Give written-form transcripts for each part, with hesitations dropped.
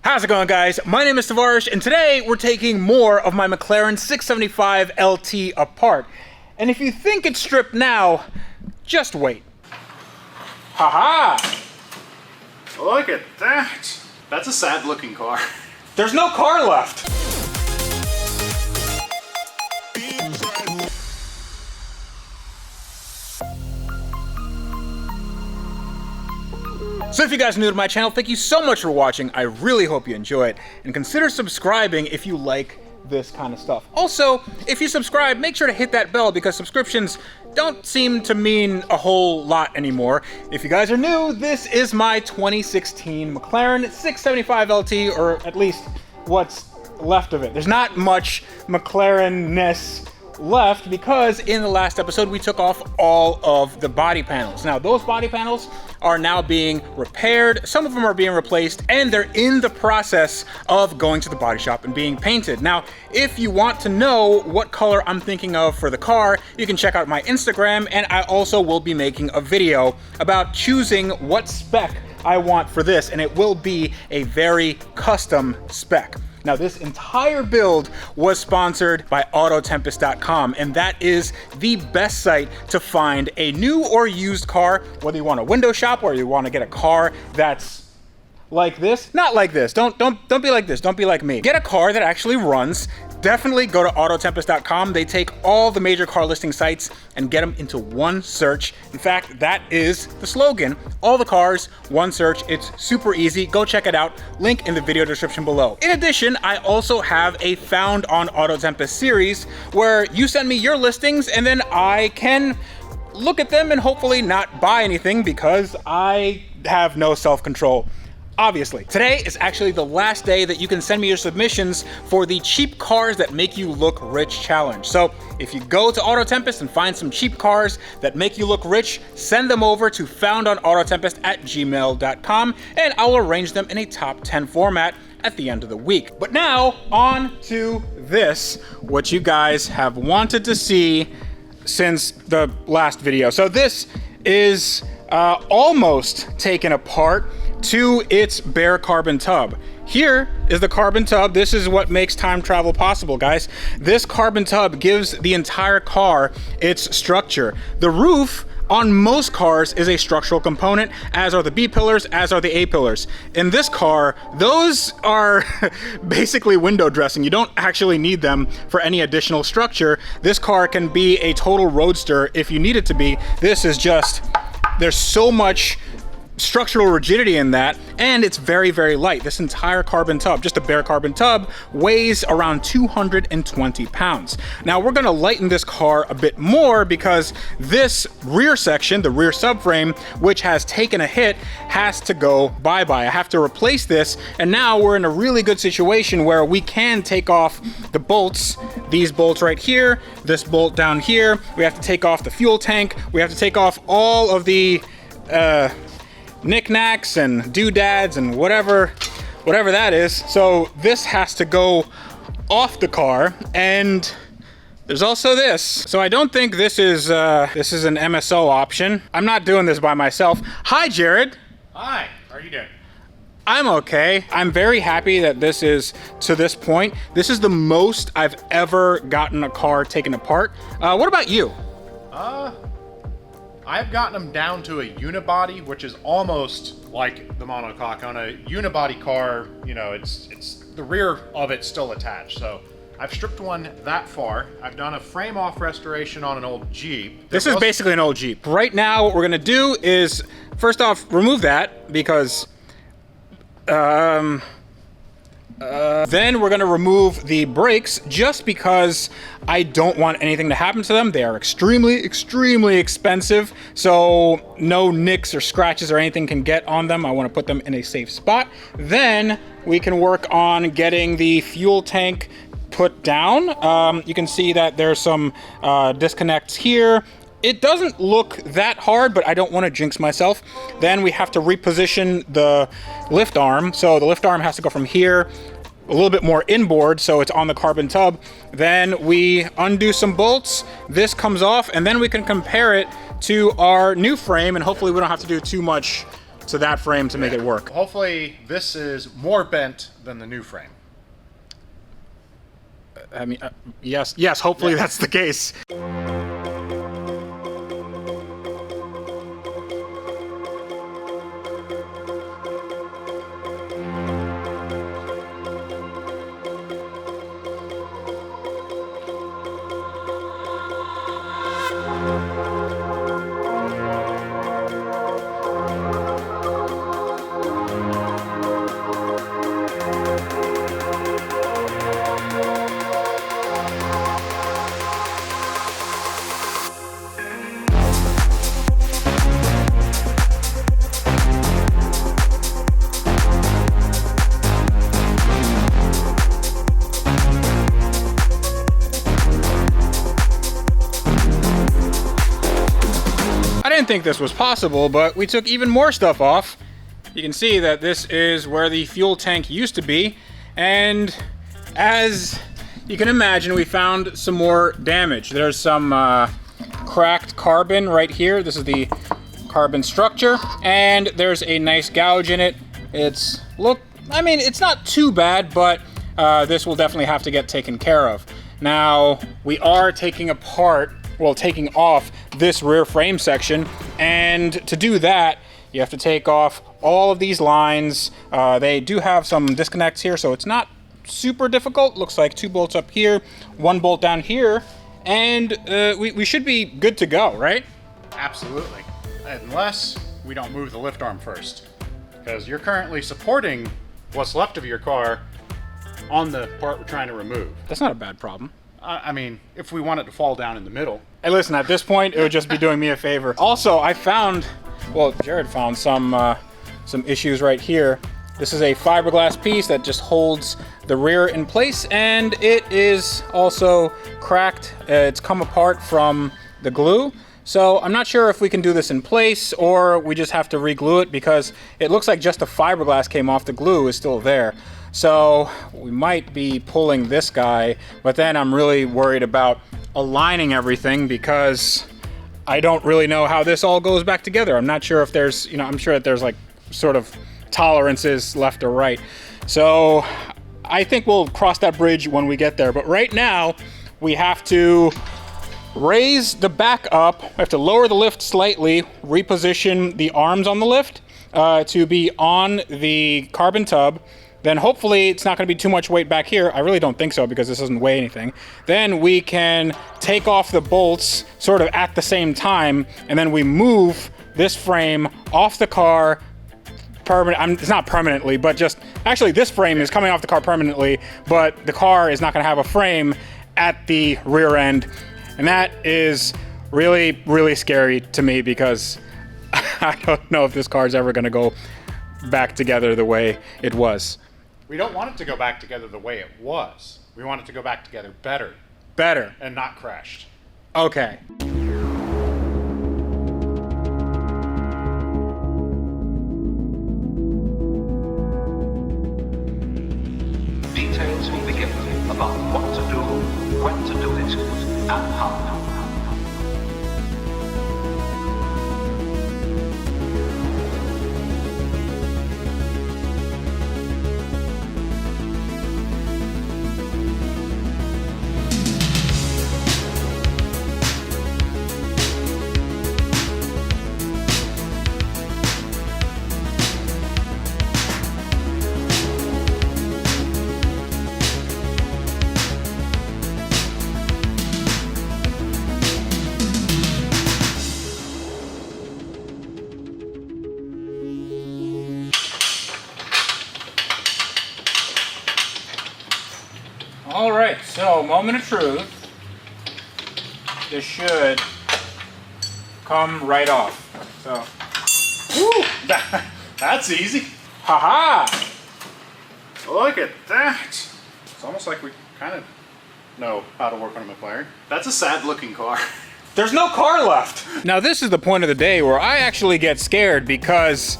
How's it going, guys? My name is Tavarish, and today we're taking more of my McLaren 675LT apart. And if you think it's stripped now, just wait. Haha! Look at that! That's a sad looking car. There's no car left! So if you guys are new to my channel, thank you so much for watching. I really hope you enjoy it. And consider subscribing if you like this kind of stuff. Also, if you subscribe, make sure to hit that bell because subscriptions don't seem to mean a whole lot anymore. If you guys are new, this is my 2016 McLaren 675LT, or at least what's left of it. There's not much McLaren-ness left because in the last episode we took off all of the body panels. Now those body panels are now being repaired, some of them are being replaced, and they're in the process of going to the body shop and being painted. Now if you want to know what color I'm thinking of for the car, you can check out my Instagram, and I also will be making a video about choosing what spec I want for this, and it will be a very custom spec. Now this entire build was sponsored by FoundOnAutoTempest.com, and that is the best site to find a new or used car, whether you want a window shop or you want to get a car that's like this. Not like this, don't be like this, don't be like me. Get a car that actually runs. Definitely go to FoundOnAutoTempest.com. They take all the major car listing sites and get them into one search. In fact, that is the slogan. All the cars, one search. It's super easy. Go check it out. Link in the video description below. In addition, I also have a Found on AutoTempest series where you send me your listings and then I can look at them and hopefully not buy anything because I have no self-control. Obviously. Today is actually the last day that you can send me your submissions for the cheap cars that make you look rich challenge. So if you go to AutoTempest and find some cheap cars that make you look rich, send them over to FoundOnAutoTempest@gmail.com and I will arrange them in a top 10 format at the end of the week. But now on to this, what you guys have wanted to see since the last video. So this is almost taken apart to its bare carbon tub. Here is the carbon tub. This is what makes time travel possible, guys. This carbon tub gives the entire car its structure. The roof on most cars is a structural component, as are the B pillars, as are the A pillars. In this car, those are basically window dressing. You don't actually need them for any additional structure. This car can be a total roadster if you need it to be. This is just, there's so much structural rigidity in that, and it's very, very light. This entire carbon tub, just a bare carbon tub, weighs around 220 pounds. Now we're gonna lighten this car a bit more because this rear section, the rear subframe, which has taken a hit, has to go bye-bye. I have to replace this, and now we're in a really good situation where we can take off the bolts, these bolts right here, this bolt down here. We have to take off the fuel tank. We have to take off all of the knickknacks and doodads and whatever that is. So this has to go off the car, and there's also this. So I don't think this is an MSO option. I'm not doing this by myself. Hi, Jared. Hi, how are you doing? I'm okay. I'm very happy that this is to this point. This is the most I've ever gotten a car taken apart. What about you? I've gotten them down to a unibody, which is almost like the monocoque. On a unibody car, you know, it's the rear of it's still attached. So I've stripped one that far. I've done a frame off restoration on an old Jeep. This is basically an old Jeep. Right now, what we're gonna do is, first off, remove that because then we're gonna remove the brakes just because I don't want anything to happen to them. They are extremely, extremely expensive. So no nicks or scratches or anything can get on them. I wanna put them in a safe spot. Then we can work on getting the fuel tank put down. You can see that there's some disconnects here. It doesn't look that hard, but I don't want to jinx myself. Then we have to reposition the lift arm. So the lift arm has to go from here a little bit more inboard, so it's on the carbon tub. Then we undo some bolts. This comes off, and then we can compare it to our new frame, and hopefully we don't have to do too much to that frame to make it work. Hopefully this is more bent than the new frame. I mean, yes, hopefully that's the case. I didn't think this was possible, but we took even more stuff off. You can see that this is where the fuel tank used to be, and as you can imagine, we found some more damage. There's some cracked carbon right here. This is the carbon structure, and there's a nice gouge in it. It's not too bad, but this will definitely have to get taken care of. Now, we are taking off this rear frame section, and to do that, you have to take off all of these lines. They do have some disconnects here, so it's not super difficult. Looks like 2 bolts up here, 1 bolt down here, and we should be good to go, right? Absolutely. Unless we don't move the lift arm first. Because you're currently supporting what's left of your car on the part we're trying to remove. That's not a bad problem. I mean, if we want it to fall down in the middle. Hey, listen, at this point, it would just be doing me a favor. Also, Jared found some issues right here. This is a fiberglass piece that just holds the rear in place, and it is also cracked. It's come apart from the glue. So I'm not sure if we can do this in place or we just have to re-glue it, because it looks like just the fiberglass came off. The glue is still there. So we might be pulling this guy, but then I'm really worried about aligning everything because I don't really know how this all goes back together. I'm not sure if there's, I'm sure that there's like sort of tolerances left or right. So I think we'll cross that bridge when we get there. But right now we have to raise the back up. We have to lower the lift slightly, reposition the arms on the lift to be on the carbon tub. Then hopefully it's not going to be too much weight back here. I really don't think so, because this doesn't weigh anything. Then we can take off the bolts sort of at the same time, and then we move this frame off the car it's not permanently, but just actually this frame is coming off the car permanently, but the car is not going to have a frame at the rear end. And that is really, really scary to me, because I don't know if this car is ever going to go back together the way it was. We don't want it to go back together the way it was. We want it to go back together better. Better. And not crashed. Okay. Details will be given about what to do, when to do it, and how. All right, so moment of truth. This should come right off. So, Woo! That's easy. haha! Look at that. It's almost like we kind of know how to work on a McLaren. That's a sad looking car. There's no car left. Now this is the point of the day where I actually get scared, because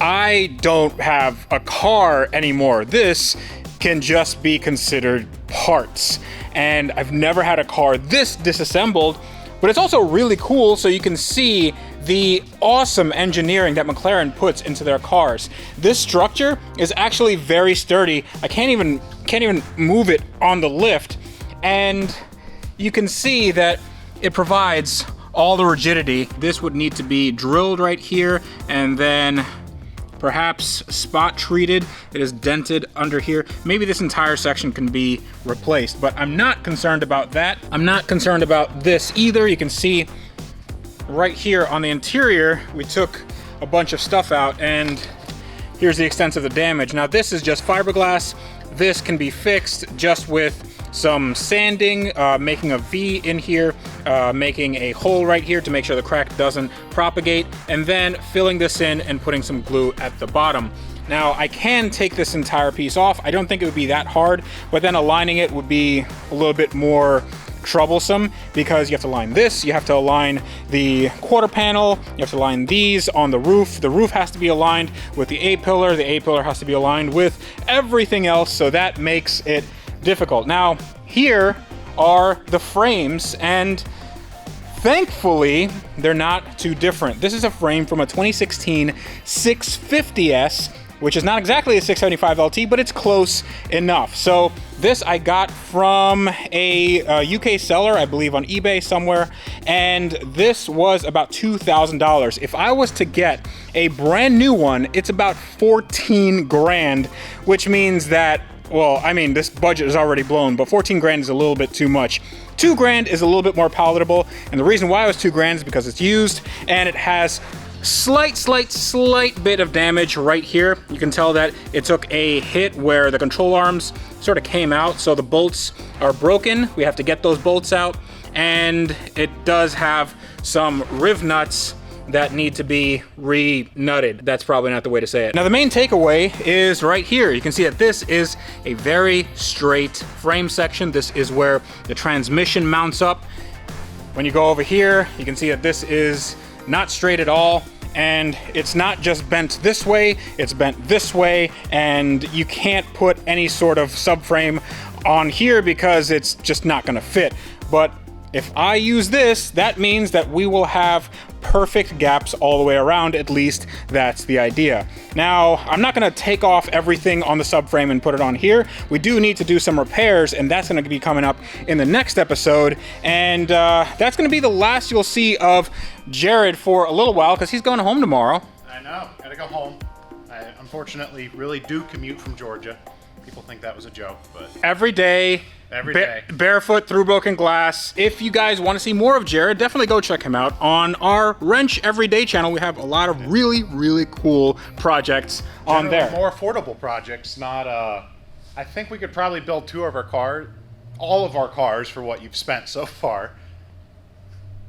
I don't have a car anymore. This can just be considered parts. And I've never had a car this disassembled, but it's also really cool, so you can see the awesome engineering that McLaren puts into their cars. This structure is actually very sturdy. I can't even move it on the lift, and you can see that it provides all the rigidity. This would need to be drilled right here and then perhaps spot treated. It is dented under here. Maybe this entire section can be replaced, but I'm not concerned about that. I'm not concerned about this either. You can see right here on the interior, we took a bunch of stuff out, and here's the extent of the damage. Now this is just fiberglass. This can be fixed just with some sanding, making a V in here, making a hole right here to make sure the crack doesn't propagate, and then filling this in and putting some glue at the bottom. Now I can take this entire piece off. I don't think it would be that hard, but then aligning it would be a little bit more troublesome because you have to align this, you have to align the quarter panel, you have to align these on the roof. The roof has to be aligned with the A-pillar. The A-pillar has to be aligned with everything else, so that makes it difficult. Now, here are the frames, and thankfully, they're not too different. This is a frame from a 2016 650S, which is not exactly a 675LT, but it's close enough. So this I got from a UK seller, I believe on eBay somewhere, and this was about $2,000. If I was to get a brand new one, it's about 14 grand, which means that, well, I mean, this budget is already blown, but 14 grand is a little bit too much. 2 grand is a little bit more palatable, and the reason why it was 2 grand is because it's used, and it has slight bit of damage right here. You can tell that it took a hit where the control arms sort of came out, so the bolts are broken. We have to get those bolts out, and it does have some riv nuts that need to be re-nutted. That's probably not the way to say it. Now the main takeaway is right here. You can see that this is a very straight frame section. This is where the transmission mounts up. When you go over here, you can see that this is not straight at all, and it's not just bent this way, it's bent this way, and you can't put any sort of subframe on here because it's just not gonna fit. But if I use this, that means that we will have perfect gaps all the way around. At least that's the idea. Now, I'm not gonna take off everything on the subframe and put it on here. We do need to do some repairs, and that's gonna be coming up in the next episode. And that's gonna be the last you'll see of Jared for a little while, because he's going home tomorrow. I know, gotta go home. I unfortunately really do commute from Georgia. People think that was a joke, but Every day, barefoot through broken glass. If you guys want to see more of Jared, definitely go check him out on our Wrench Everyday channel. We have a lot of really cool projects on there. More affordable projects, not I think we could probably build all of our cars for what you've spent so far.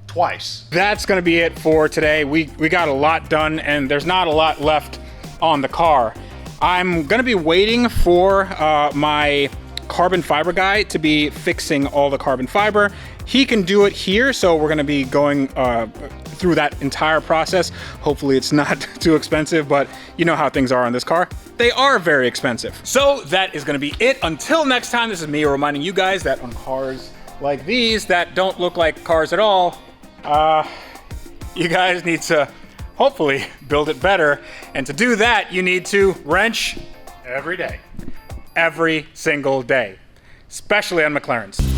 Twice. That's gonna be it for today. We got a lot done, and there's not a lot left on the car. I'm gonna be waiting for my carbon fiber guy to be fixing all the carbon fiber. He can do it here, so we're gonna be going through that entire process. Hopefully it's not too expensive, but you know how things are on this car. They are very expensive. So that is gonna be it. Until next time, this is me reminding you guys that on cars like these that don't look like cars at all, you guys need to hopefully build it better. And to do that, you need to wrench Every day. every single day, especially on McLarens.